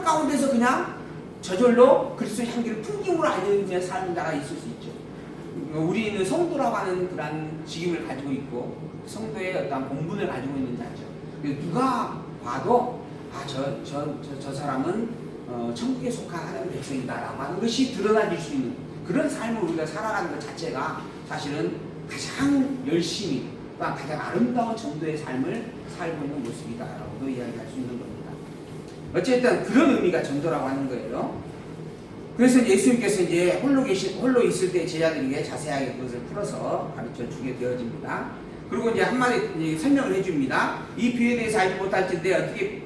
가운데서 그냥 저절로 그리스도의 향기를 풍김으로 알려주며 사는 자가 있을 수 있죠. 우리는 성도라고 하는 그런 직임을 가지고 있고 성도의 어떤 본분을 가지고 있는 자죠. 누가 봐도 저 사람은 천국에 속한 하나님의 백성이다라고 하는 것이 드러나질 수 있는 그런 삶을 우리가 살아가는 것 자체가 사실은 가장 열심히 가장 아름다운 정도의 삶을 살고 있는 모습이다라고도 이야기할 수 있는 겁니다. 어쨌든 그런 의미가 전도라고 하는 거예요. 그래서 예수님께서 이제 홀로 있을 때 제자들에게 자세하게 그것을 풀어서 가르쳐 주게 되어집니다. 그리고 이제 한마디 설명을 해줍니다. 이 비유에 대해서 알지 못할진데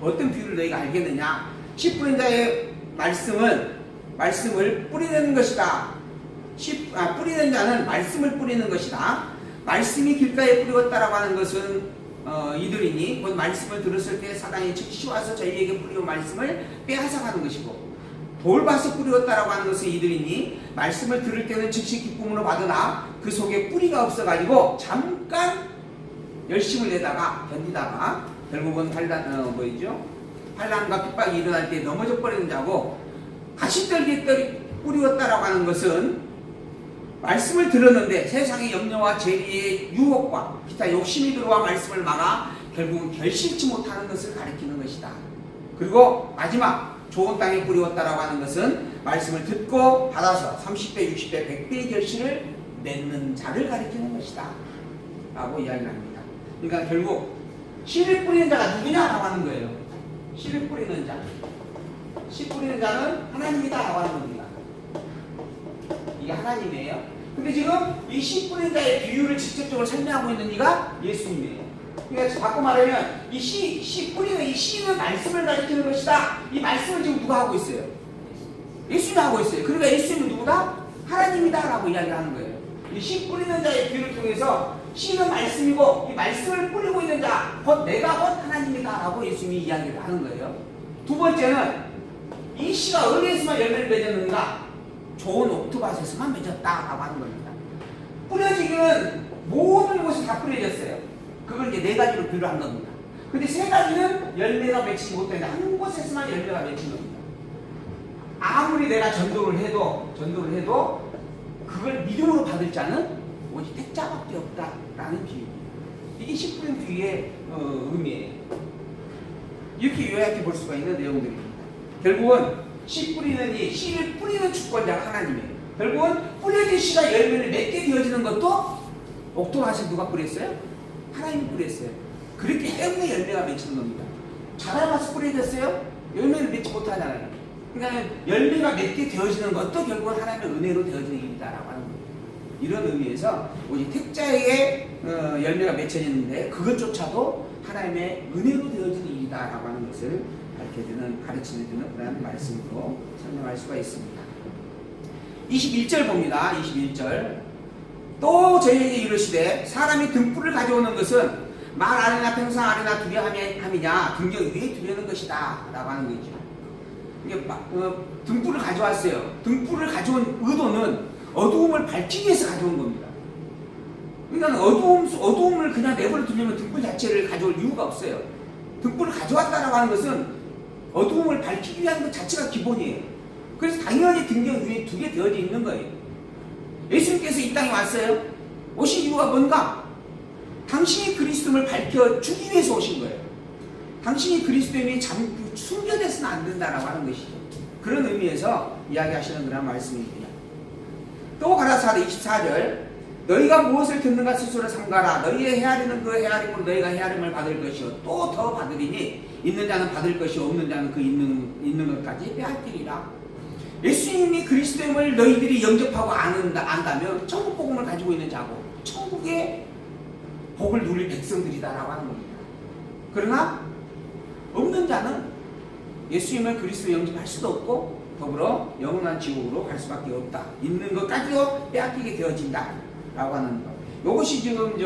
어떤 비유를 너희가 알겠느냐? 씨 뿌린 자의 말씀을 뿌리는 것이다. 뿌리는 자는 말씀을 뿌리는 것이다. 말씀이 길가에 뿌리웠다라고 하는 것은 이들이니 곧 말씀을 들었을 때 사단이 즉시 와서 저희에게 뿌리온 말씀을 빼앗아가는 것이고 돌밭에 뿌리웠다라고 하는 것은 이들이니 말씀을 들을 때는 즉시 기쁨으로 받으나 그 속에 뿌리가 없어가지고 잠깐 열심을 내다가 견디다가 결국은 환난과 핍박이 일어날 때 넘어져 버리는 자고 가시떨기에 뿌리웠다라고 하는 것은 말씀을 들었는데 세상의 염려와 재리의 유혹과 기타 욕심이 들어와 말씀을 막아 결국은 결실치 못하는 것을 가리키는 것이다. 그리고 마지막 좋은 땅에 뿌리웠다라고 하는 것은 말씀을 듣고 받아서 30배, 60배, 100배의 결실을 맺는 자를 가리키는 것이다 라고 이야기를 합니다. 그러니까 결국 씨를 뿌리는 자가 누구냐라고 하는 거예요. 씨를 뿌리는 자. 씨 뿌리는 자는 하나님이다 라고 하는 겁니다. 이게 하나님이에요. 근데 지금 이 씨 뿌리는 자의 비유를 직접적으로 설명하고 있는 이가 예수님이에요. 그러니까 바꿔 말하면 이 씨 뿌리는 이 씨는 말씀을 가리키는 것이다. 이 말씀을 지금 누가 하고 있어요? 예수님이 하고 있어요. 그러니까 예수님은 누구다? 하나님이다 라고 이야기하는 거예요. 이 씨 뿌리는 자의 비유를 통해서 씨는 말씀이고 이 말씀을 뿌리고 있는 자 곧 내가 곧 하나님이다 라고 예수님이 이야기를 하는 거예요. 두 번째는 이 씨가 어디에서만 열매를 맺었는가? 좋은 옥토밭에서만 맺었다라고 하는 겁니다. 뿌려지기는 모든 곳에 다 뿌려졌어요. 그걸 이제 네 가지로 비유한 겁니다. 근데 세 가지는 열매가 맺히지 못했는데 한 곳에서만 열매가 맺힌 겁니다. 아무리 내가 전도를 해도 그걸 믿음으로 받을 자는 오직 택자밖에 없다라는 비유입니다. 이게 씨 뿌린 비유의 의미예요. 이렇게 요약해 볼 수가 있는 내용들입니다. 결국은 씨 뿌리는 이 씨를 뿌리는 주권자가 하나님이에요. 결국은 뿌려진 씨가 열매를 맺게 되어지는 것도 옥토밭에 누가 뿌렸어요? 하나님이 뿌렸어요. 그렇기 때문에 열매가 맺히는 겁니다. 자라나서 뿌려졌어요? 열매를 맺지 못하잖아요. 그러니까 열매가 맺게 되어지는 것도 결국은 하나님의 은혜로 되어지는 일이다라고 하는 겁니다. 이런 의미에서 오직 택자에게 열매가 맺혀지는데 그것조차도 하나님의 은혜로 되어지는 일이다라고 하는 것을 가르치는 그런 말씀으로 설명할 수가 있습니다. 21절 봅니다. 21절. 또 저희에게 이르시되 사람이 등불을 가져오는 것은 말 아래나 평상 아래나 두려 함이냐 등경 위에 두려는 것이다 라고 하는 거죠. 이게 등불을 가져왔어요. 등불을 가져온 의도는 어두움을 밝히기 위해서 가져온 겁니다. 그러니까 어두움을 그냥 내버려 두려면 등불 자체를 가져올 이유가 없어요. 등불을 가져왔다라고 하는 것은 어두움을 밝히기 위한 것 자체가 기본이에요. 그래서 당연히 등경 위에 두게 되어져 있는 거예요. 예수님께서 이 땅에 왔어요. 오신 이유가 뭔가? 당신이 그리스도를 밝혀주기 위해서 오신 거예요. 당신이 그리스도임이 숨겨져서는 안 된다라고 하는 것이죠. 그런 의미에서 이야기하시는 그런 말씀입니다. 또 가라사대 24절 너희가 무엇을 듣는가 스스로 삼가라. 너희의 헤아리는 그 헤아림으로 너희가 헤아림을 받을 것이요 또 더 받으리니 있는 자는 받을 것이요 없는 자는 그 있는 것까지 빼앗기리라. 예수님이 그리스도임을 너희들이 영접하고 안다면 천국 복음을 가지고 있는 자고 천국의 복을 누릴 백성들이다라고 하는 겁니다. 그러나 없는 자는 예수님을 그리스도 영접할 수도 없고 더불어 영원한 지옥으로 갈 수밖에 없다. 있는 것까지도 빼앗기게 되어진다 라고 하는 것. 이것이 지금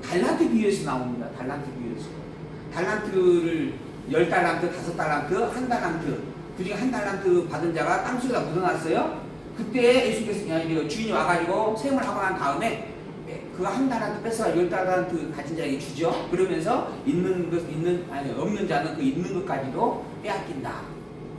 달란트 비유에서 나옵니다. 달란트 비유에서 달란트를 10달란트, 5달란트, 1달란트 그중에 1달란트 받은 자가 땅속에다 묻어놨어요. 그때 예수님께서 주인이 와가지고 세움을 하고 난 다음에 그 한 달한테 뺏어가 10달란트 가진 자에게 주죠. 그러면서 없는 자는 그 있는 것까지도 빼앗긴다.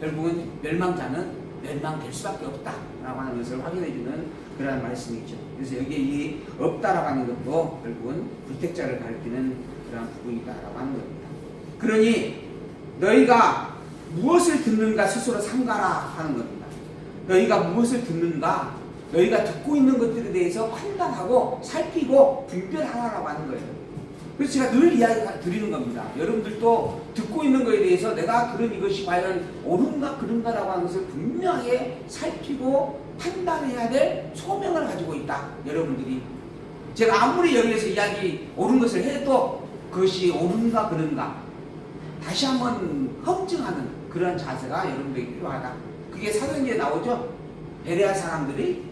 결국은 멸망자는 멸망될 수밖에 없다라고 하는 것을 확인해주는 그러한 말씀이죠. 그래서 여기에 이 없다라고 하는 것도 결국은 불택자를 가리키는 그러한 부분이다라고 하는 겁니다. 그러니 너희가 무엇을 듣는가 스스로 삼가라 하는 겁니다. 너희가 무엇을 듣는가, 너희가 듣고 있는 것들에 대해서 판단하고 살피고 분별하라고 하는 거예요. 그래서 제가 늘 이야기 드리는 겁니다. 여러분들도 듣고 있는 것에 대해서 내가 들은 이것이 과연 옳은가 그른가라고 하는 것을 분명하게 살피고 판단해야 될 소명을 가지고 있다. 여러분들이 제가 아무리 여기에서 이야기 옳은 것을 해도 그것이 옳은가 그른가 다시 한번 검증하는 그런 자세가 여러분들에게 필요하다. 그게 사도행전에 나오죠. 베레아 사람들이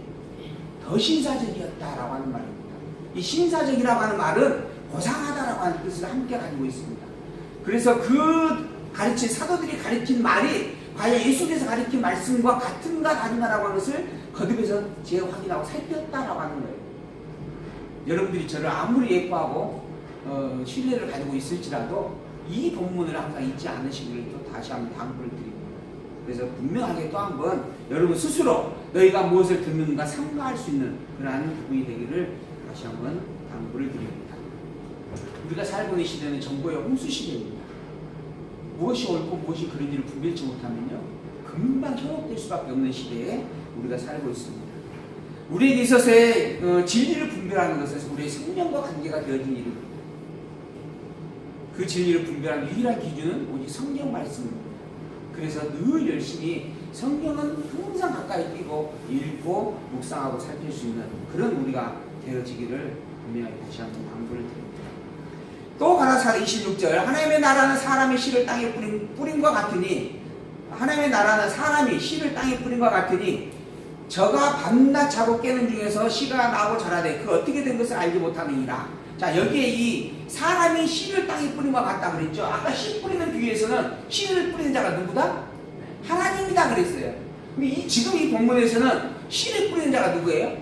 더 신사적이었다라고 하는 말입니다. 이 신사적이라고 하는 말은 고상하다라고 하는 뜻을 함께 가지고 있습니다. 그래서 그 사도들이 가르친 말이 과연 예수께서 가르친 말씀과 같은가 다른가라고 하는 것을 거듭해서 재확인하고 살폈다라고 하는 거예요. 여러분들이 저를 아무리 예뻐하고 신뢰를 가지고 있을지라도 이 본문을 항상 잊지 않으시기를 또 다시 한번 당부를 드립니다. 그래서 분명하게 또 한번 여러분 스스로 너희가 무엇을 듣는가 삼가할 수 있는 그러한 부분이 되기를 다시 한번 당부를 드립니다. 우리가 살고 있는 시대는 정보의 홍수 시대입니다. 무엇이 옳고 무엇이 그른지를 분별치 못하면요 금방 현혹될 수밖에 없는 시대에 우리가 살고 있습니다. 우리에게 있어서의 진리를 분별하는 것은 우리의 생명과 관계가 되어진 일입니다. 그 진리를 분별하는 유일한 기준은 오직 성경 말씀입니다. 그래서 늘 열심히 성경은 항상 가까이 끼고 읽고 묵상하고 살필 수 있는 그런 우리가 되어지기를 분명히 다시 한번 당부를 드립니다. 또 가라사대 26절 하나님의 나라는 사람이 씨를 땅에 뿌림과 같으니 하나님의 나라는 사람이 씨를 땅에 뿌림과 같으니 저가 밤낮 자고 깨는 중에서 씨가 나고 자라되 그 어떻게 된 것을 알지 못하느니라. 자, 여기에 이 사람이 씨를 땅에 뿌림과 같다 그랬죠. 아까 씨 뿌리는 비유에서는 씨를 뿌리는 자가 누구다? 하나님이다 그랬어요. 근데 지금 이 본문에서는 씨를 뿌리는 자가 누구예요?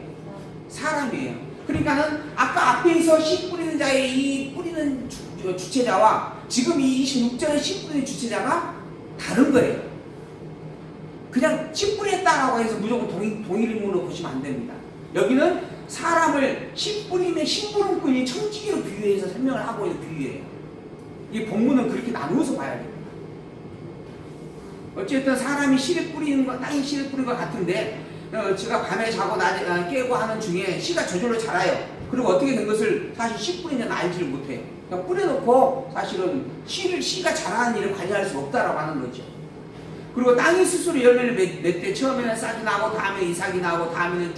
사람이에요. 그러니까는 아까 앞에서 씨 뿌리는 자의 이 뿌리는 주체자와 지금 이 26절의 씨 뿌리는 주체자가 다른 거예요. 그냥 씨 뿌렸다라고 해서 무조건 동일인물로 보시면 안 됩니다. 여기는 사람을 씨 뿌림의 심부름꾼이 청지기로 비유해서 설명을 하고 있는 비유예요. 이 본문은 그렇게 나누어서 봐야 됩니다. 어쨌든 사람이 씨를 뿌리는 것, 땅에 씨를 뿌린 것 같은데 제가 밤에 자고 낮에 깨고 하는 중에 씨가 저절로 자라요. 그리고 어떻게 된 것을 사실 씨 뿌리는 알지를 못해요. 그냥 뿌려놓고 사실은 씨가 자라는 일을 관리할 수 없다라고 하는 거죠. 그리고 땅이 스스로 열매를 맺되 처음에는 싹이 나고 다음에 이삭이 나고 다음에는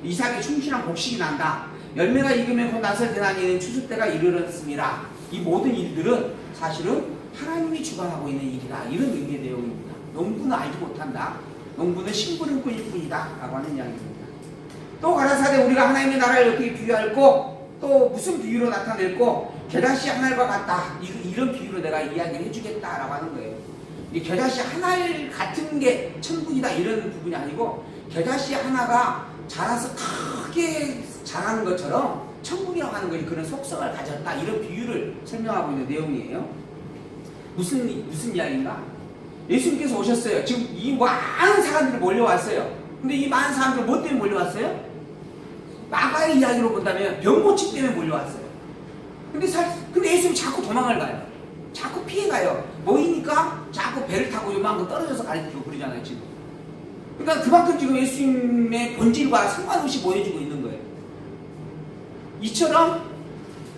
이삭이 충실한 곡식이 난다. 열매가 익으면 곧 나설 되나니는 추수 때가 이르렀습니다. 이 모든 일들은 사실은 하나님이 주관하고 있는 일이다. 이런 의미의 내용입니다. 농부는 알지 못한다. 농부는 심부름꾼일 뿐이다 라고 하는 이야기입니다. 또 가라사대 우리가 하나님의 나라를 어떻게 비유할고 또 무슨 비유로 나타낼고 겨자씨 한 알과 같다. 이런 비유로 내가 이야기를 해주겠다라고 하는 거예요. 이 겨자씨 한 알 같은 게 천국이다 이런 부분이 아니고 겨자씨 하나가 자라서 크게 자라는 것처럼 천국이라고 하는 것이 그런 속성을 가졌다 이런 비유를 설명하고 있는 내용이에요. 무슨 이야기인가? 예수님께서 오셨어요. 지금 이 많은 사람들이 몰려왔어요. 근데 이 많은 사람들 뭐 때문에 몰려왔어요? 마가의 이야기로 본다면 병 고침 때문에 몰려왔어요. 근데 예수님이 자꾸 도망을 가요. 자꾸 피해가요. 모이니까 자꾸 배를 타고 요만큼 떨어져서 가르치고 그러잖아요, 지금. 그러니까 그만큼 지금 예수님의 본질과 상관없이 보여주고 있는 거예요. 이처럼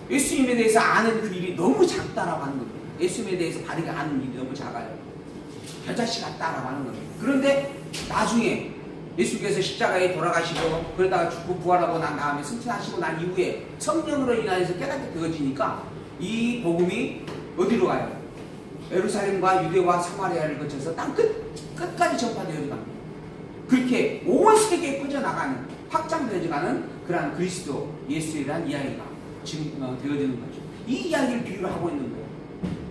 예수님에 대해서 아는 그 일이 너무 작다라고 하는 겁니다. 예수님에 대해서 바르게 아는 일이 너무 작아요. 겨자씨 같다라고 하는 겁니다. 그런데 나중에 예수께서 십자가에 돌아가시고 그러다가 죽고 부활하고 난 다음에 승천하시고 난 이후에 성령으로 인하여서 깨닫게 되어지니까 이 복음이 어디로 가요? 예루살렘과 유대와 사마리아를 거쳐서 땅 끝까지 전파되어 갑니다. 그렇게 온 세계에 퍼져나가는 확장되어가는 그러한 그리스도 예수에 대한 이야기가 지금 되어지는 거죠. 이 이야기를 비유를 하고 있는 거예요.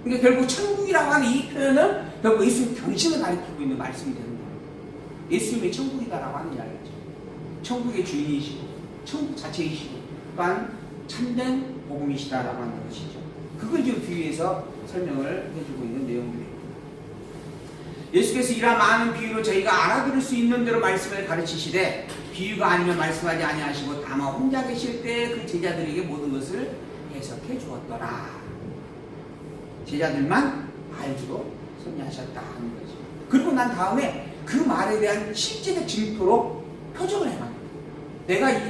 그러니까 결국 천국이라고 하는 이 표현은 결국 예수님 당신을 가리키고 있는 말씀이 되는 거예요. 예수님의 천국이다라고 하는 이야기죠. 천국의 주인이시고 천국 자체이시고 또한 참된 복음이시다라고 하는 것이죠. 그걸 지금 비유해서 설명을 해주고 있는 내용들입니다. 예수께서 이러한 많은 비유로 저희가 알아들을 수 있는 대로 말씀을 가르치시되 비유가 아니면 말씀하지 아니하시고 다만 혼자 계실 때 그 제자들에게 모든 것을 해석해 주었더라. 제자들만 알기로 섭리하셨다 하는 거죠. 그리고 난 다음에 그 말에 대한 실제적 증거로 표적을 해놔요.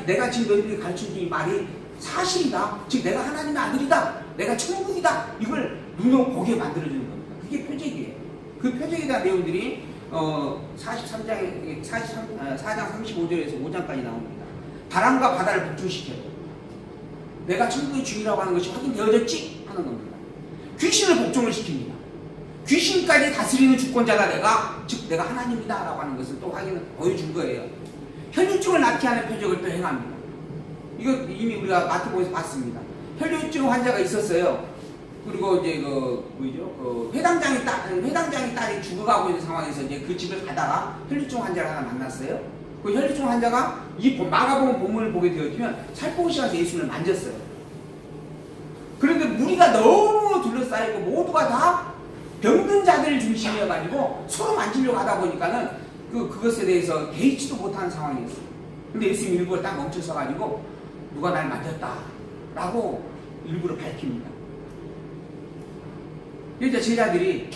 내가 지금 너희들이 가르쳐준 이 말이 사실이다. 즉 내가 하나님의 아들이다. 내가 천국이다. 이걸 눈으로 보게 만들어주는 겁니다. 그게 표적이에요. 그 표적에 대한 내용들이 4장 35절에서 5장까지 나옵니다. 바람과 바다를 복종시켜 내가 천국의 주인이라고 하는 것이 확인되어졌지? 하는 겁니다. 귀신을 복종을 시킵니다. 귀신까지 다스리는 주권자가 내가 하나님이다 라고 하는 것을 또 확인을 보여준 거예요. 혈류증을 낫게 하는 표적을 또 행합니다. 이거 이미 우리가 마태복음에서 봤습니다. 혈류증 환자가 있었어요. 그리고 이제 회당장의 딸이 죽어가고 있는 상황에서 이제 그 집을 가다가 혈류증 환자를 하나 만났어요. 그 혈류증 환자가 이 마가복음 본문을 보게 되었으면 살포시 가서 예수님을 만졌어요. 그런데 무리가 너무 둘러싸이고 모두가 다 병든 자들 중심이어가지고 서로 만지려고 하다 보니까는 그것에 대해서 개의치도 못하는 상황이었어요. 근데 예수님 일부러 딱 멈춰서가지고 누가 날 만졌다 라고 일부러 밝힙니다. 그러자 제자들이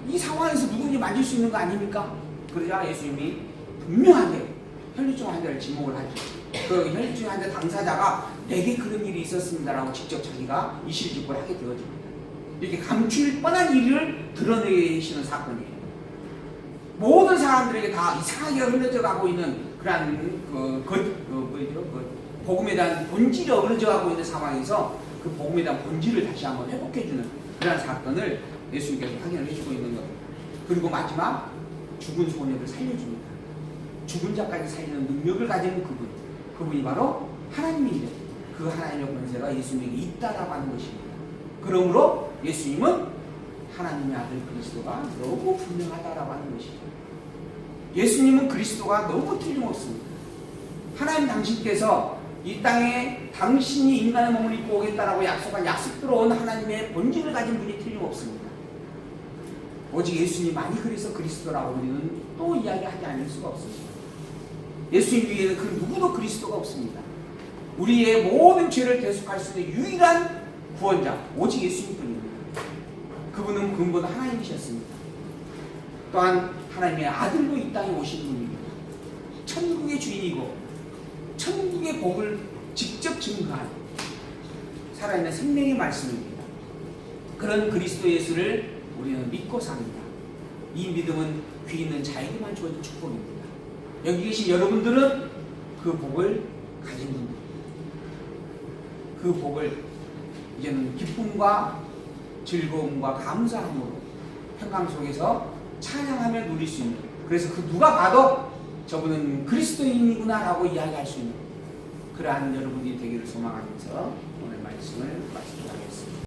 이 상황에서 누구든지 만질 수 있는 거 아닙니까? 그러자 예수님이 분명하게 혈류증 환자를 지목을 하죠. 그 혈류증 환자 당사자가 내게 그런 일이 있었습니다라고 직접 자기가 이실직고를 하게 되어집니다. 이렇게 감출 뻔한 일을 드러내시는 사건이에요. 모든 사람들에게 다 이상하게 흘러져 가고 있는 그러한 복음에 대한 본질이 어그러져 가고 있는 상황에서 그 복음에 대한 본질을 다시 한번 회복해주는 그러한 사건을 예수님께서 확인을 해주고 있는 겁니다. 그리고 마지막 죽은 소녀를 살려줍니다. 죽은 자까지 살리는 능력을 가진 그분이 바로 하나님인데 그 하나님의 권세가 예수님에게 있다라고 하는 것입니다. 그러므로 예수님은 하나님의 아들 그리스도가 너무 분명하다라고 하는 것이죠. 예수님은 그리스도가 너무 틀림없습니다. 하나님 당신께서 이 땅에 당신이 인간의 몸을 입고 오겠다라고 약속한 약속대로 온 하나님의 본질을 가진 분이 틀림없습니다. 오직 예수님만이 그래서 그리스도라고 우리는 또 이야기하지 않을 수가 없습니다. 예수님 위에는 그 누구도 그리스도가 없습니다. 우리의 모든 죄를 대속할 수 있는 유일한 구원자 오직 예수님뿐입니다. 그분은 근본 하나님이셨습니다. 또한 하나님의 아들로 이 땅에 오신 분입니다. 천국의 주인이고 천국의 복을 직접 증거한 살아있는 생명의 말씀입니다. 그런 그리스도 예수를 우리는 믿고 삽니다. 이 믿음은 귀 있는 자에게만 주어진 축복입니다. 여기 계신 여러분들은 그 복을 가진 분들입니다. 그 복을 이제는 기쁨과 즐거움과 감사함으로 평강 속에서 찬양하며 누릴 수 있는, 그래서 그 누가 봐도 저분은 그리스도인이구나 라고 이야기할 수 있는 그러한 여러분이 되기를 소망하면서 오늘 말씀을 마치도록 하겠습니다.